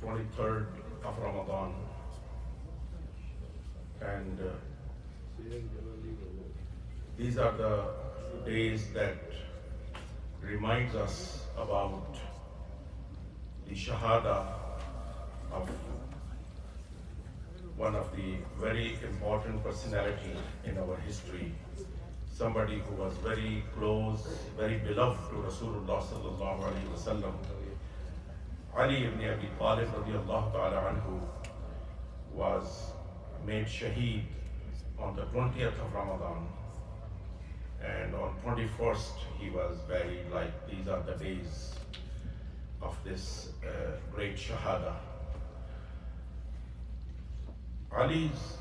23rd of Ramadan, and these are the days that reminds us about the Shahada of one of the very important personality in our history, somebody who was very close, very beloved to Rasulullah sallallahu alaihi wasallam. Ali ibn Abi Talib radiallahu ta'ala anhu was made shaheed on the 20th of Ramadan, and on 21st he was buried. Like these are the days of this great Shahada. Ali's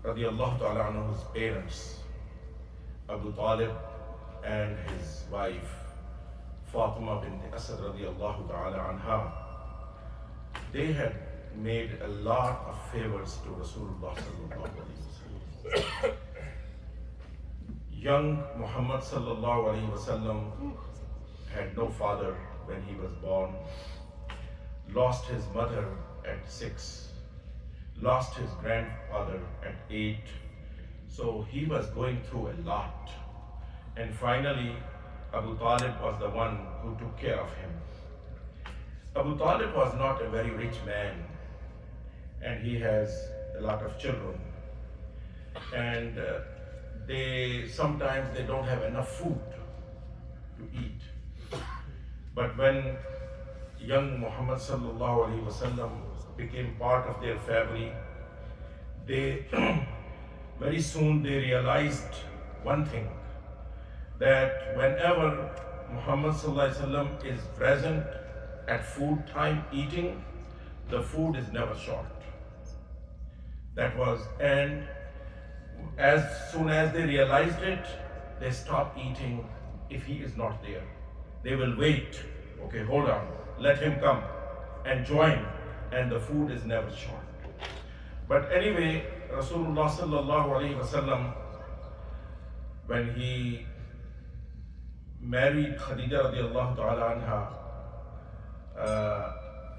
radiallahu ta'ala anhu's parents, Abu Talib and his wife Fatima bint Asad radiallahu ta'ala anha, they had made a lot of favors to Rasulullah sallallahu alaihi wasallam. Young Muhammad sallallahu alaihi wasallam had no father when he was born, lost his mother at 6, lost his grandfather at 8, so he was going through a lot. And finally, Abu Talib was the one who took care of him. Abu Talib was not a very rich man, and he has a lot of children. And sometimes they don't have enough food to eat. But when young Muhammad sallallahu alaihi wasallam became part of their family, they very soon they realized one thing, that whenever Muhammad sallallahu alaihi wasallam is present at food time eating, the food is never short. That was, and as soon as they realized it, they stopped eating if he is not there. They will wait. Okay, hold on, let him come and join, and the food is never short. But anyway, Rasulullah sallallahu alaihi wasallam, when he married Khadija radiallahu ta'ala anha,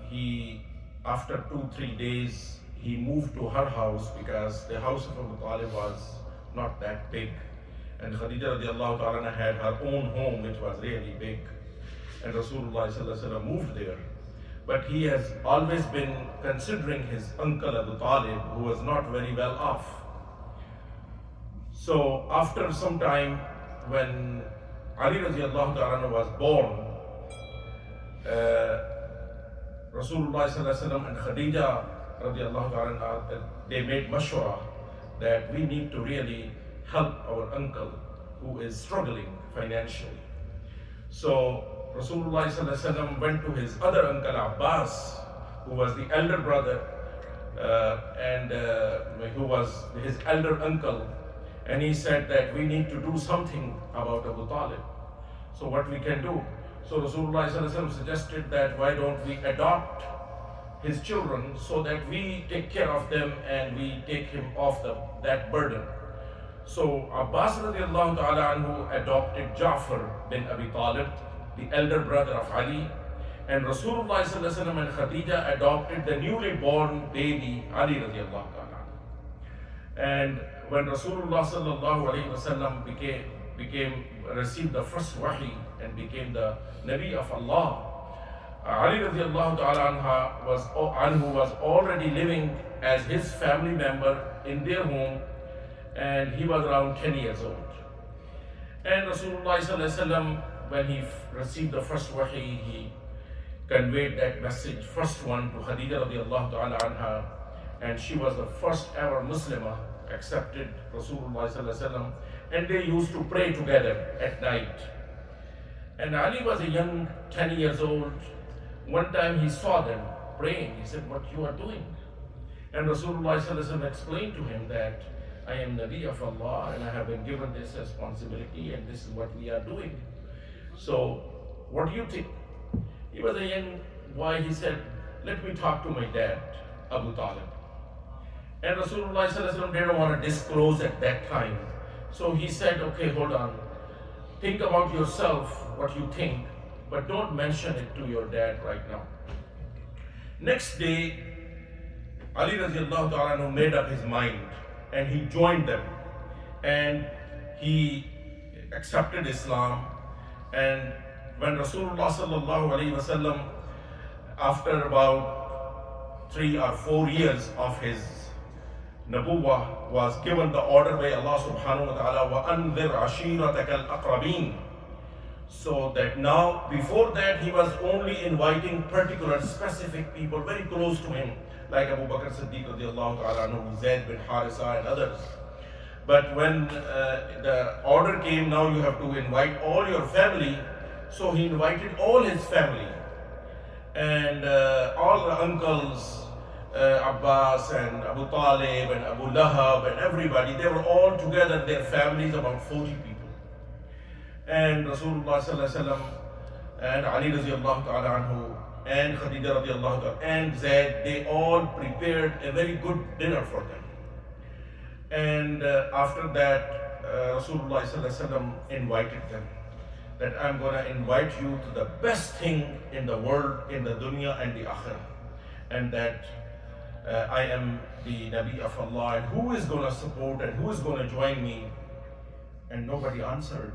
he, after 2-3 days, he moved to her house because the house of Abu Talib was not that big. And Khadija radiallahu ta'ala anha had her own home, which was really big. And Rasulullah sallallahu alaihi wasallam moved there. But he has always been considering his uncle Abu Talib, who was not very well off. So after some time, when Ali radiallahu ta'ala was born, Rasulullah sallallahu alaihi wasallam and Khadija radiallahu ta'ala, they made mashwara that we need to really help our uncle who is struggling financially. So Rasulullah sallallahu alaihi wasallam went to his other uncle Abbas, who was the elder brother and who was his elder uncle, and he said that we need to do something about Abu Talib. So what we can do? So Rasulullah sallallahu alaihi wasallam suggested that why don't we adopt his children so that we take care of them and we take him off that burden. So Abbas radiallahu ta'ala anhu adopted Ja'far bin Abi Talib, the elder brother of Ali, and Rasulullah sallallahu alaihi wasallam and Khadija adopted the newly born baby Ali radiallahu ta'ala. And when Rasulullah sallallahu alaihi wasallam received the first wahi and became the Nabi of Allah, Ali radiallahu ta'ala anhu was already living as his family member in their home, and he was around 10 years old. And Rasulullah sallallahu alaihi wasallam, when he received the first wahi, he conveyed that message, first one, to Khadija radiallahu ta'ala anha, and she was the first ever Muslimah, accepted Rasulullah sallallahu alaihi wasallam, and they used to pray together at night. And Ali was a young 10 years old. One time he saw them praying. He said, "What you are doing?" And Rasulullah sallallahu alaihi wasallam explained to him that I am Nabi of Allah and I have been given this responsibility and this is what we are doing. So what do you think? He was a young boy. He said, "Let me talk to my dad, Abu Talib." And Rasulullah sallallahu alaihi wasallam didn't want to disclose at that time. So he said, "Okay, hold on. Think about yourself, what you think, but don't mention it to your dad right now." Next day, Ali radiallahu ta'ala anhu made up his mind and he joined them and he accepted Islam. And when Rasulullah sallallahu alaihi wasallam, after about 3 or 4 years of his Nabuwah, was given the order by Allah subhanahu wa ta'ala, وَأَنذِرْ عَشِيرَتَكَ الْأَقْرَبِينَ. So that now, before that, he was only inviting particular specific people very close to him, like Abu Bakr Siddiq radiallahu ta'ala anhu, Zayd bin Harisa and others. But when the order came, now you have to invite all your family, so he invited all his family and all the uncles, Abbas and Abu Talib and Abu Lahab and everybody. They were all together, their families, about 40 people. And Rasulullah sallallahu alaihi wasallam and Ali radiallahu ta'ala anhu and Khadija radiallahu ta'ala and Zayd, they all prepared a very good dinner for them. And after that, Rasulullah sallallahu alaihi wasallam invited them that I'm going to invite you to the best thing in the world, in the dunya and the akhirah, and that I am the Nabi of Allah, and who is going to support and who is going to join me? And nobody answered.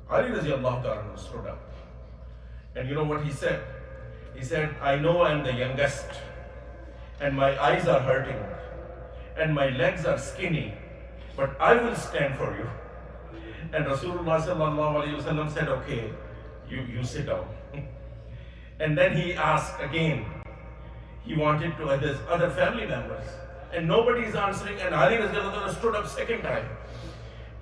Ali radiallahu ta'ala stood up. And you know what he said? He said, I know I'm the youngest, and my eyes are hurting, and my legs are skinny, but I will stand for you. And Rasulullah sallallahu alaihi wasallam said, okay, you sit down. And then he asked again. He wanted to his other family members, and nobody is answering. And Ali radiallahu anhu stood up second time,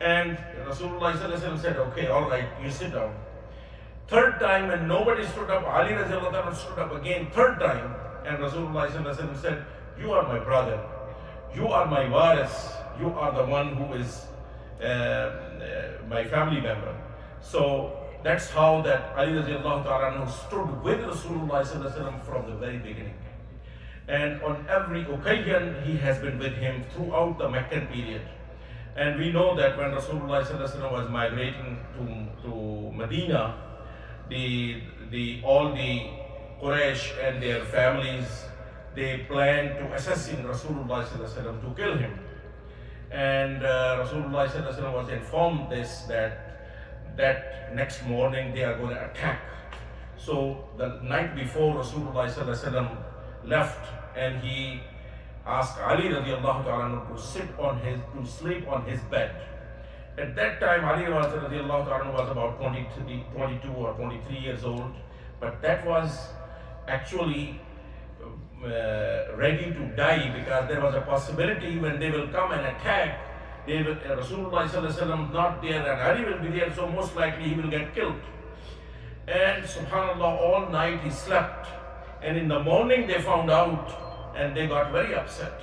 and Rasulullah sallallahu alaihi wasallam said, okay, all right, you sit down. Third time, and nobody stood up, Ali radiallahu anhu stood up again. Third time, and Rasulullah sallallahu alaihi wasallam said, you are my brother, you are my waris, you are the one who is my family member. So that's how that Ali radiallahu ta'ala stood with Rasulullah sallallahu alaihi wasallam from the very beginning. And on every occasion, he has been with him throughout the Meccan period. And we know that when Rasulullah sallallahu alaihi wasallam was migrating to Medina, all the Quraysh and their families, they planned to assassinate Rasulullah sallallahu alaihi wasallam, to kill him. And Rasulullah sallallahu alaihi wasallam was informed that next morning they are going to attack. So the night before, Rasulullah sallallahu alaihi wasallam left, and he asked Ali radiallahu ta'ala to sleep on his bed. At that time, Ali radiallahu ta'ala was about 22 or 23 years old, but that was actually ready to die, because there was a possibility when they will come and attack, Rasulullah sallallahu alaihi wasallam not there and Ali will be there, so most likely he will get killed. And subhanallah, all night he slept, and in the morning they found out, and they got very upset.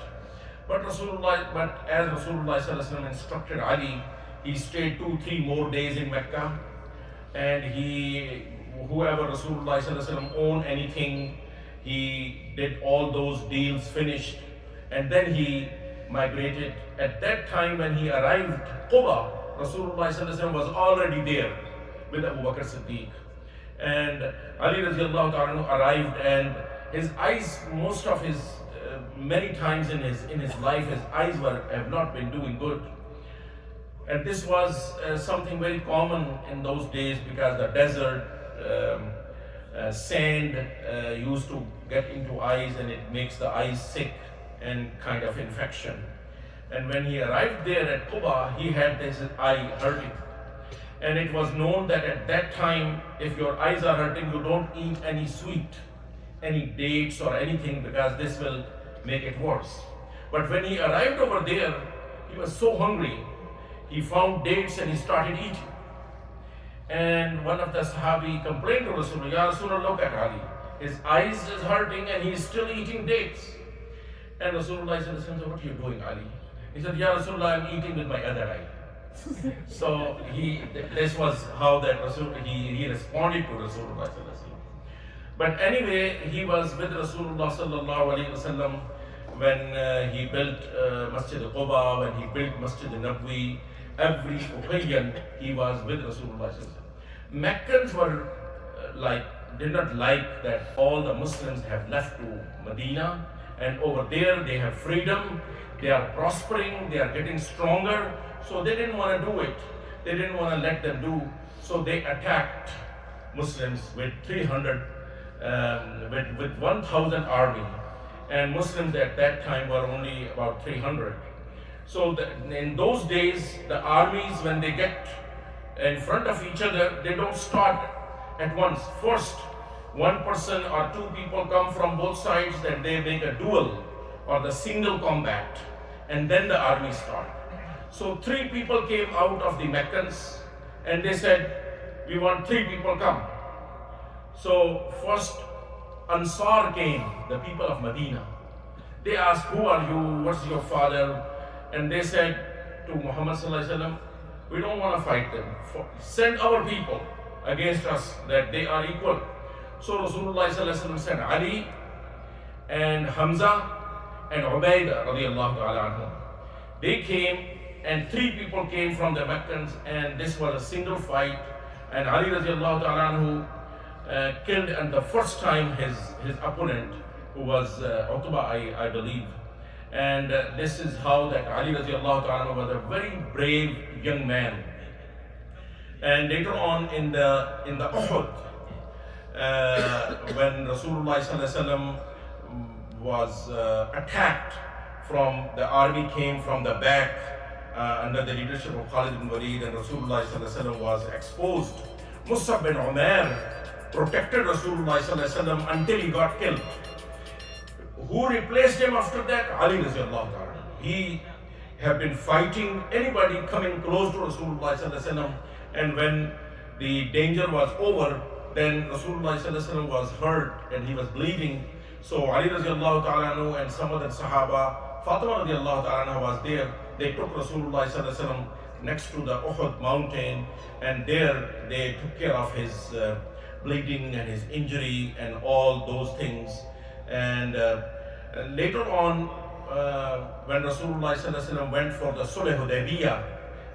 But as Rasulullah sallallahu alaihi wasallam instructed Ali, he stayed 2-3 more days in Mecca, and whoever Rasulullah sallallahu alaihi wasallam owned anything, he did all those deals, finished, and then he migrated. At that time when he arrived Quba, Rasulullah sallallahu alaihi wasallam was already there with Abu Bakr Siddiq. And Ali radiallahu ta'ala arrived, and his eyes, most of his, many times in his life, his eyes have not been doing good. And this was something very common in those days, because the desert, sand used to get into eyes, and it makes the eyes sick and kind of infection. And when he arrived there at Quba, he had this eye hurting. And it was known that at that time, if your eyes are hurting, you don't eat any sweet, any dates or anything, because this will make it worse. But when he arrived over there, he was so hungry, he found dates and he started eating. And one of the Sahabi complained to Rasulullah, Ya Rasulullah, look at Ali. His eyes is hurting and he is still eating dates. And Rasulullah said, what are you doing, Ali? He said, Ya Rasulullah, I'm eating with my other eye. So this was how that he responded to Rasulullah. But anyway, he was with Rasulullah sallallahu alaihi wasallam when he built Masjid Quba, when he built Masjid Nabawi. Every occasion he was with Rasulullah. Meccans were like did not like that all the Muslims have left to Medina, and over there they have freedom, they are prospering, they are getting stronger. So they didn't want to do it. They didn't want to let them do. So they attacked Muslims with 300, with 1,000 army, and Muslims at that time were only about 300. So in those days, the armies, when they get in front of each other, they don't start at once. First, one person or two people come from both sides, then they make a duel or the single combat, and then the army start. So 3 people came out of the Meccans, and they said, we want 3 people come. So first Ansar came, the people of Medina. They asked, who are you? What's your father? And they said to Muhammad sallallahu alaihi wasallam, we don't want to fight them. Send our people against us, that they are equal. So Rasulullah sallallahu alaihi wasallam sent Ali and Hamza and Ubaidah radiallahu ta'ala anhum. They came, and 3 people came from the Meccans, and this was a single fight. And Ali radiallahu ta'ala anhu killed, and the first time his opponent, who was Utbah, I believe. And this is how that Ali radiallahu ta'ala was a very brave young man. And later on in the Uhud, when Rasulullah sallallahu alaihi wasallam was attacked, from the army came from the back under the leadership of Khalid ibn Walid, and Rasulullah sallallahu alaihi wasallam was exposed. Musab bin Umair protected Rasulullah sallallahu alaihi wasallam until he got killed. Who replaced him after that? Ali radiallahu ta'ala. He had been fighting anybody coming close to Rasulullah sallallahu alaihi wasallam, and when the danger was over, then Rasulullah sallallahu alaihi wasallam was hurt and he was bleeding. So Ali radiallahu ta'ala anhu and some other Sahaba, Fatima radiallahu ta'ala anha was there. They took Rasulullah sallallahu alaihi wasallam next to the Uhud mountain, and there they took care of his bleeding and his injury and all those things. And later on, when Rasulullah sallallahu alaihi wasallam went for the Sulh Hudaybiyah,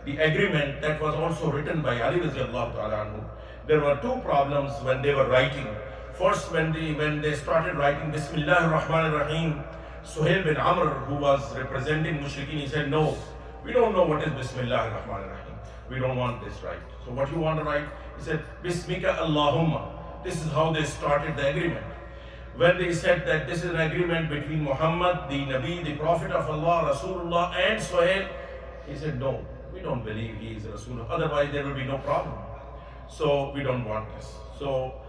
the agreement that was also written by Ali radiallahu ta'ala anhu, there were 2 problems when they were writing. First, when they started writing Bismillah ar-Rahman ar-Rahim, Suhail bin Amr, who was representing Mushrikeen, he said, no, we don't know what is Bismillah ar-Rahman ar-Rahim. We don't want this right. So what you want to write? He said, Bismika Allahumma. This is how they started the agreement. When they said that this is an agreement between Muhammad, the Nabi, the Prophet of Allah, Rasulullah, and Suhail, he said, no, we don't believe he is Rasulullah. Otherwise, there will be no problem. So we don't want this. So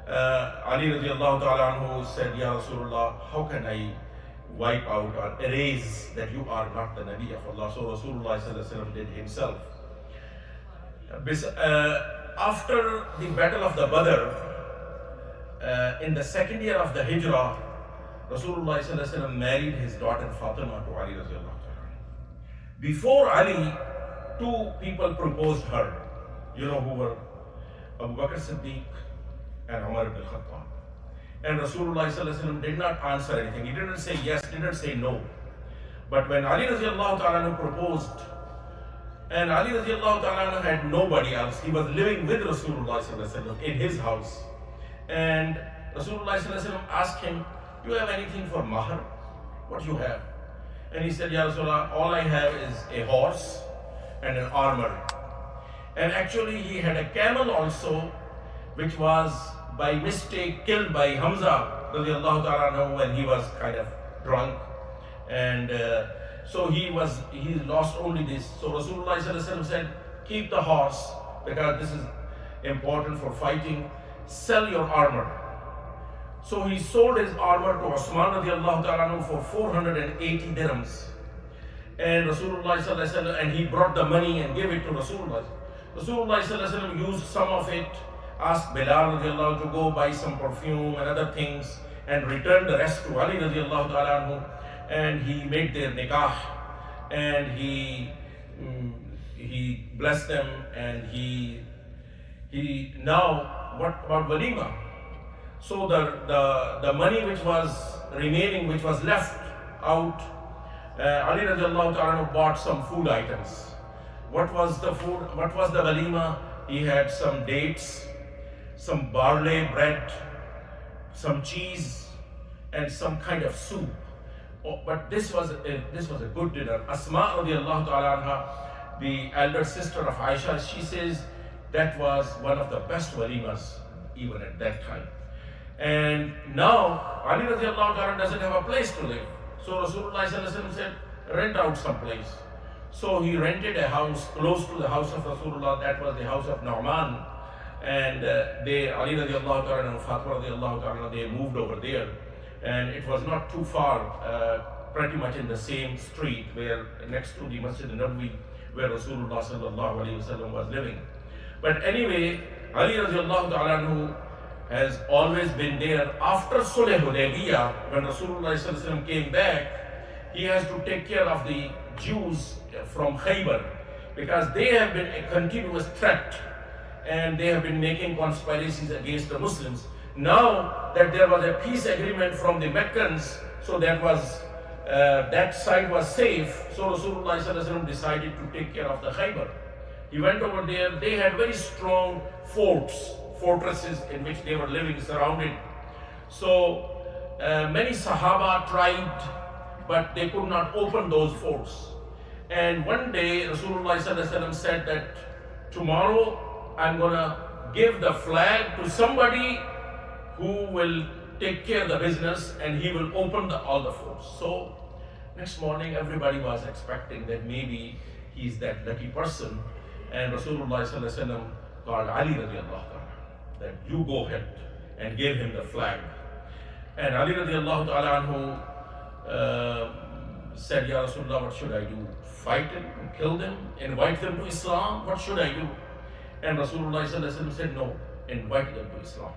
Ali radiallahu ta'ala anhu said, Ya Rasulullah, how can I wipe out or erase that you are not the Nabi of Allah? So Rasulullah sallallahu alaihi wasallam did himself. After the battle of the Badr, in the second year of the Hijrah, Rasulullah sallallahu alaihi wasallam married his daughter Fatima to Ali radiallahu ta'ala. Before Ali, 2 people proposed her. You know who were? Abu Bakr Siddiq and Umar ibn Khattab. And Rasulullah sallallahu alaihi wasallam did not answer anything. He didn't say yes, didn't say no. But when Ali radiallahu ta'ala proposed, and Ali radiallahu ta'ala had nobody else, he was living with Rasulullah sallallahu alaihi wasallam in his house. And Rasulullah sallallahu alaihi wasallam asked him, do you have anything for mahar? What do you have? And he said, Ya Rasulullah, all I have is a horse and an armor. And actually he had a camel also, which was by mistake killed by Hamza radiallahu ta'ala when he was kind of drunk. And so he lost only this. So Rasulullah sallallahu alaihi wasallam said, keep the horse, because this is important for fighting. Sell your armor. So he sold his armor to Osman radiallahu ta'ala for 480 dirhams. And Rasulullah sallallahu alaihi wasallam, and he brought the money and gave it to Rasulullah. Rasulullah sallallahu alaihi wasallam used some of it, asked Bilal radiallahu to go buy some perfume and other things, and returned the rest to Ali radiallahu ta'ala, and he made their nikah, and he blessed them, and he now, what about walima? So the money which was remaining, which was left out, Ali radiallahu ta'ala bought some food items. What was the food? What was the walima? He had some dates, some barley bread, some cheese, and some kind of soup. Oh, but this was a good dinner. Asma radiallahu ta'ala anha, the elder sister of Aisha, she says that was one of the best walimas even at that time. And now Ali radiallahu ta'ala doesn't have a place to live. So Rasulullah sallallahu alaihi wasallam said, rent out some place. So he rented a house close to the house of Rasulullah. That was the house of Nu'man. And Ali radiallahu ta'ala and Fatima radiallahu ta'ala, they moved over there. And it was not too far, pretty much in the same street where next to the Masjid al-Nabawi where Rasulullah sallallahu alaihi wasallam was living. But anyway, Ali radiallahu ta'ala anhu has always been there. After Sulh Hudaybiyah, when Rasulullah sallallahu alaihi wasallam came back, he has to take care of the Jews from Khaybar because they have been a continuous threat and they have been making conspiracies against the Muslims. Now that there was a peace agreement from the Meccans, so that side was safe, so Rasulullah sallallahu alaihi wasallam decided to take care of the Khaybar. He went over there. They had very strong fortresses in which they were living, surrounded. So many Sahaba tried, but they could not open those forts. And one day Rasulullah sallallahu alaihi wasallam said that tomorrow I'm gonna give the flag to somebody who will take care of the business and he will open all the forts. So next morning everybody was expecting that maybe he's that lucky person, and Rasulullah sallallahu alaihi wasallam called Ali radiallahu ta'ala that you go ahead and gave him the flag. And Ali radiallahu ta'ala anhu said, Ya Rasulullah, what should I do? Fight them, kill them, invite them to Islam? What should I do? And Rasulullah sallallahu alaihi wasallam said, no, invite them to Islam.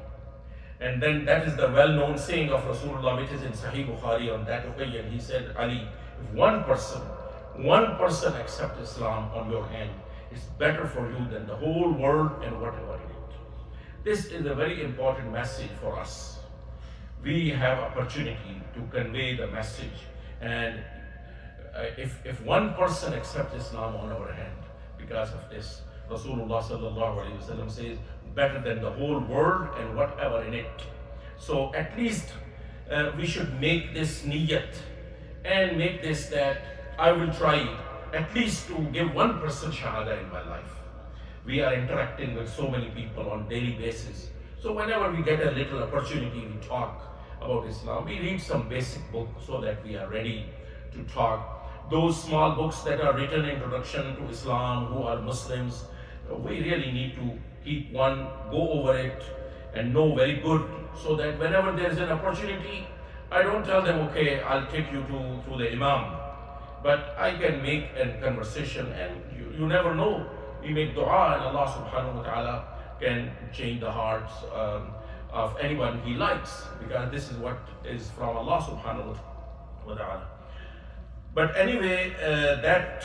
And then that is the well-known saying of Rasulullah, which is in Sahih Bukhari on that occasion. He said, Ali, if one person accepts Islam on your hand, it's better for you than the whole world and whatever in it. This is a very important message for us. We have opportunity to convey the message, and if one person accepts Islam on our hand, because of this, Rasulullah sallallahu alaihi wasallam says, better than the whole world and whatever in it. So at least we should make this niyat and make this that I will try at least to give 1% shahada in my life. We are interacting with so many people on daily basis. So whenever we get a little opportunity, we talk about Islam. We read some basic book so that we are ready to talk. Those small books that are written, Introduction to Islam, who are Muslims, we really need to keep one, go over it and know very good, so that whenever there is an opportunity, I don't tell them, okay, I'll take you to the Imam. But I can make a conversation, and you never know. We make dua and Allah subhanahu wa ta'ala can change the hearts of anyone He likes, because this is what is from Allah subhanahu wa ta'ala. But anyway, that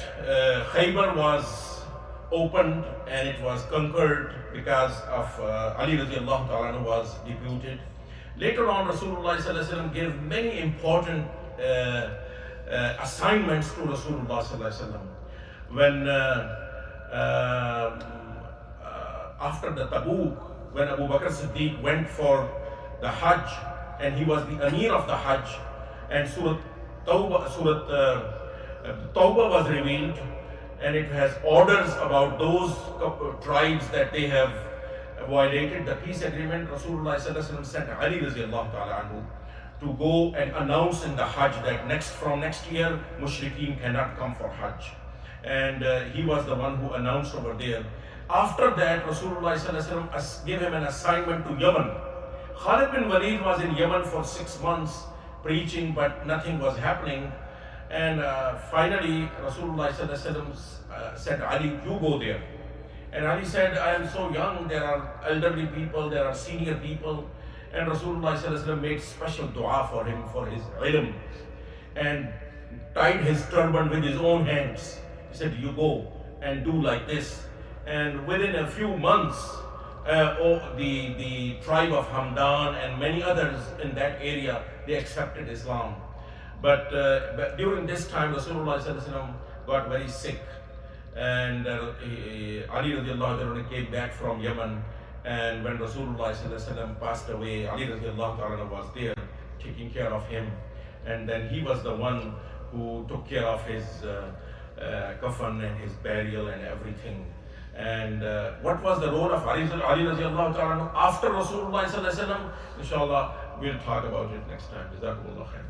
Khaybar was opened and it was conquered because of Ali radiallahu ta'ala was deputed. Later on, Rasulullah sallallahu alaihi wasallam gave many important assignments to Rasulullah sallallahu alaihi wasallam. When after the Tabuk, when Abu Bakr Siddiq went for the Hajj, and he was the Amir of the Hajj, and Surah Tawbah was revealed, and it has orders about those tribes that they have violated the peace agreement. Rasulullah sallallahu alaihi wasallam sent Ali radiallahu ta'ala anhu to go and announce in the Hajj that from next year Mushrikeen cannot come for Hajj. And he was the one who announced over there. After that, Rasulullah sallallahu alaihi wasallam gave him an assignment to Yemen. Khalid bin Walid was in Yemen for 6 months preaching, but nothing was happening. And finally, Rasulullah sallallahu alaihi wasallam said, Ali, you go there. And Ali said, I am so young, there are elderly people, there are senior people. And Rasulullah sallallahu alaihi wasallam made special dua for him, for his ilm, and tied his turban with his own hands. He said, you go and do like this. And within a few months, the tribe of Hamdan and many others in that area, they accepted Islam. But during this time, Rasulullah sallallahu alaihi wasallam got very sick, and Ali radiallahu anhu came back from Yemen, And when Rasulullah passed away, Ali radiallahu ta'ala was there taking care of him. And then he was the one who took care of his kafan and his burial and everything. And what was the role of Ali radiallahu ta'ala after Rasulullah? Inshallah, we'll talk about it next time. Jazakumullah khair.